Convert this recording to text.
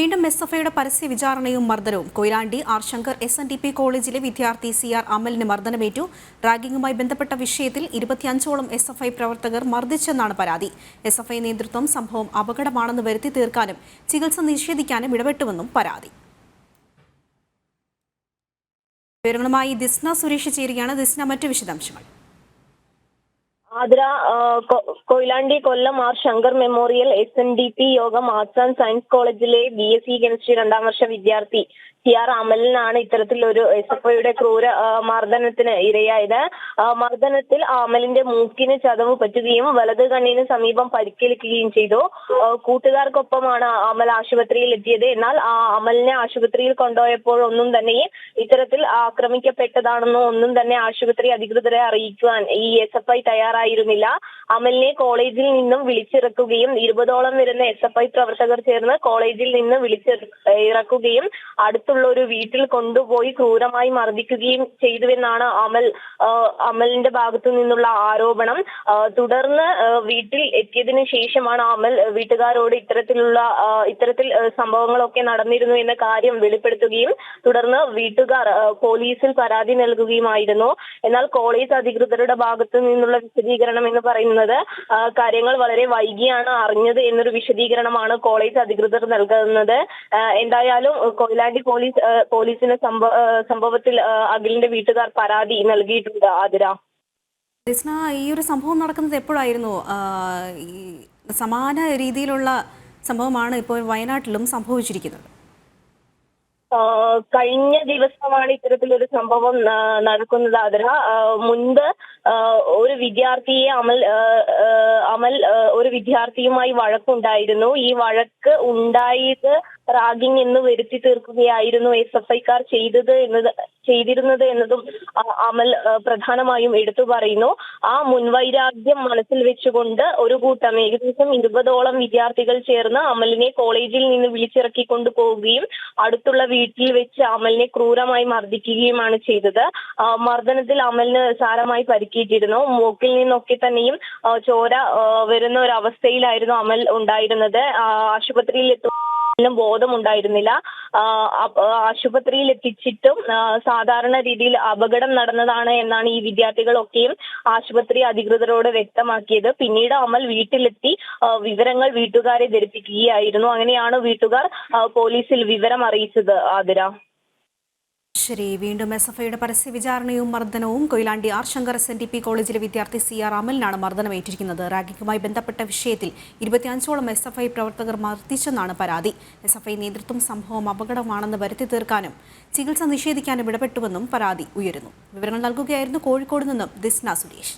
വീണ്ടും എസ്എഫ്ഐയുടെ പരസ്യ വിചാരണയും മർദ്ദനവും. Koyilandy R Shankar SNDP കോളേജിലെ വിദ്യാർത്ഥി CR അമലിന് മർദ്ദനമേറ്റു. റാഗിങ്ങുമായി ബന്ധപ്പെട്ട വിഷയത്തിൽ 25ഓളം SFI പ്രവർത്തകർ മർദ്ദിച്ചെന്നാണ് പരാതി. SFI നേതൃത്വം സംഭവം അപകടമാണെന്ന് വരുത്തി തീർക്കാനും ചികിത്സ നിഷേധിക്കാനും ഇടപെട്ടുവെന്നും പരാതി. വിവരങ്ങളുമായി ദിസ്ന സുരേഷ് ചേരുകയാണ്. ദിസ്ന, മറ്റു വിശദാംശങ്ങൾ. Athira, Koyilandy Kollam R Shankar memorial SNDP യോഗം ആർട്സ് ആൻഡ് സയൻസ് കോളേജിലെ BSc കെമിസ്ട്രി 2ാം വർഷ വിദ്യാർത്ഥി CR അമലിനാണ് ഇത്തരത്തിലൊരു SFIയുടെ ക്രൂര മർദ്ദനത്തിന് ഇരയായത്. മർദ്ദനത്തിൽ അമലിന്റെ മൂക്കിന് ചതവ് പറ്റുകയും വലത് കണ്ണിന് സമീപം പരിക്കേൽക്കുകയും ചെയ്തു. കൂട്ടുകാർക്കൊപ്പമാണ് അമൽ ആശുപത്രിയിൽ എത്തിയത്. എന്നാൽ അമലിനെ ആശുപത്രിയിൽ കൊണ്ടുപോയപ്പോഴൊന്നും തന്നെ ഇത്തരത്തിൽ ആക്രമിക്കപ്പെട്ടതാണെന്നോ ഒന്നും തന്നെ ആശുപത്രി അധികൃതരെ അറിയിക്കുവാൻ ഈ SFI തയ്യാറായിരുന്നില്ല. അമലിനെ കോളേജിൽ നിന്നും വിളിച്ചിറക്കുകയും 20ഓളം വരുന്ന SFI പ്രവർത്തകർ ചേർന്ന് കോളേജിൽ നിന്ന് വിളിച്ചിറക്കുകയും അടുത്തുള്ള ഒരു വീട്ടിൽ കൊണ്ടുപോയി ക്രൂരമായി മർദ്ദിക്കുകയും ചെയ്തുവെന്നാണ് അമലിന്റെ ഭാഗത്തു നിന്നുള്ള ആരോപണം. തുടർന്ന് വീട്ടിൽ എത്തിയതിനു ശേഷമാണ് അമൽ വീട്ടുകാരോട് ഇത്തരത്തിൽ സംഭവങ്ങളൊക്കെ നടന്നിരുന്നു എന്ന കാര്യം വെളിപ്പെടുത്തുകയും തുടർന്ന് വീട്ടുകാർ പോലീസിൽ പരാതി നൽകുകയുമായിരുന്നു. എന്നാൽ കോളേജ് അധികൃതരുടെ ഭാഗത്തു നിന്നുള്ള വിശദീകരണം എന്ന് പറയുന്നത് കാര്യങ്ങൾ വളരെ വൈകിയാണ് അറിഞ്ഞത് എന്നൊരു വിശദീകരണമാണ് കോളേജ് അധികൃതർ നൽകുന്നത്. എന്തായാലും കൊയിലാണ്ടി പോലീസിന് സംഭവത്തിൽ അഖിലിന്റെ വീട്ടുകാർ പരാതി നൽകിയിട്ടുണ്ട്. ആതിര, ഈ ഒരു സംഭവം നടക്കുന്നത് എപ്പോഴായിരുന്നു? സമാന രീതിയിലുള്ള സംഭവമാണ് ഇപ്പോൾ വയനാട്ടിലും സംഭവിച്ചിരിക്കുന്നത്. കഴിഞ്ഞ ദിവസമാണ് ഇത്തരത്തിലൊരു സംഭവം നടക്കുന്നത്. ആതിര, മുൻപ് ഒരു വിദ്യാർത്ഥിയെ അമൽ ഒരു വിദ്യാർത്ഥിയുമായി വഴക്കുണ്ടായിരുന്നു. ഈ വഴക്ക് ഉണ്ടായത് റാഗിംഗ് എന്ന് വരുത്തി തീർക്കുകയായിരുന്നു SFIക്കാർ ചെയ്തിരുന്നത് എന്നതും അമൽ പ്രധാനമായും എടുത്തു പറയുന്നു. ആ മുൻവൈരാഗ്യം മനസ്സിൽ വെച്ചുകൊണ്ട് ഒരു കൂട്ടം ഏകദേശം 20ഓളം വിദ്യാർത്ഥികൾ ചേർന്ന് അമലിനെ കോളേജിൽ നിന്ന് വിളിച്ചിറക്കിക്കൊണ്ടു പോവുകയും അടുത്തുള്ള വീട്ടിൽ വെച്ച് അമലിനെ ക്രൂരമായി മർദ്ദിക്കുകയുമാണ് ചെയ്തത്. മർദ്ദനത്തിൽ അമലിന് സാരമായി പരിക്കേറ്റിരുന്നു. മൂക്കിൽ നിന്നൊക്കെ തന്നെയും ചോര വരുന്ന ഒരു അവസ്ഥയിലായിരുന്നു അമൽ ഉണ്ടായിരുന്നത്. ആശുപത്രിയിൽ ബോധമുണ്ടായിരുന്നില്ല. ആശുപത്രിയിൽ എത്തിച്ചിട്ടും സാധാരണ രീതിയിൽ അപകടം നടന്നതാണ് എന്നാണ് ഈ വിദ്യാർത്ഥികളൊക്കെയും ആശുപത്രി അധികൃതരോട് വ്യക്തമാക്കിയത്. പിന്നീട് അമൽ വീട്ടിലെത്തി വിവരങ്ങൾ വീട്ടുകാരെ ധരിപ്പിക്കുകയായിരുന്നു. അങ്ങനെയാണ് വീട്ടുകാർ പോലീസിൽ വിവരം അറിയിച്ചത്. ആതിര, ശരി. വീണ്ടും SFIയുടെ പരസ്യ വിചാരണയും മർദ്ദനവും. കൊയിലാണ്ടി ആർ ശങ്കർ SNDP കോളേജിലെ വിദ്യാർത്ഥി CR അമലിനാണ് മർദ്ദനമേറ്റിരിക്കുന്നത്. റാഗിങ്ങുമായി ബന്ധപ്പെട്ട വിഷയത്തിൽ 25ഓളം SFI പ്രവർത്തകർ മർദ്ദിച്ചെന്നാണ് പരാതി. SFI നേതൃത്വം സംഭവം അപകടമാണെന്ന് വരുത്തി തീർക്കാനും ചികിത്സ നിഷേധിക്കാനും ഇടപെട്ടുവെന്നും പരാതി ഉയരുന്നു. വിവരങ്ങൾ നൽകുകയായിരുന്നു കോഴിക്കോട് നിന്നും ദിസ്ന സുരേഷ്.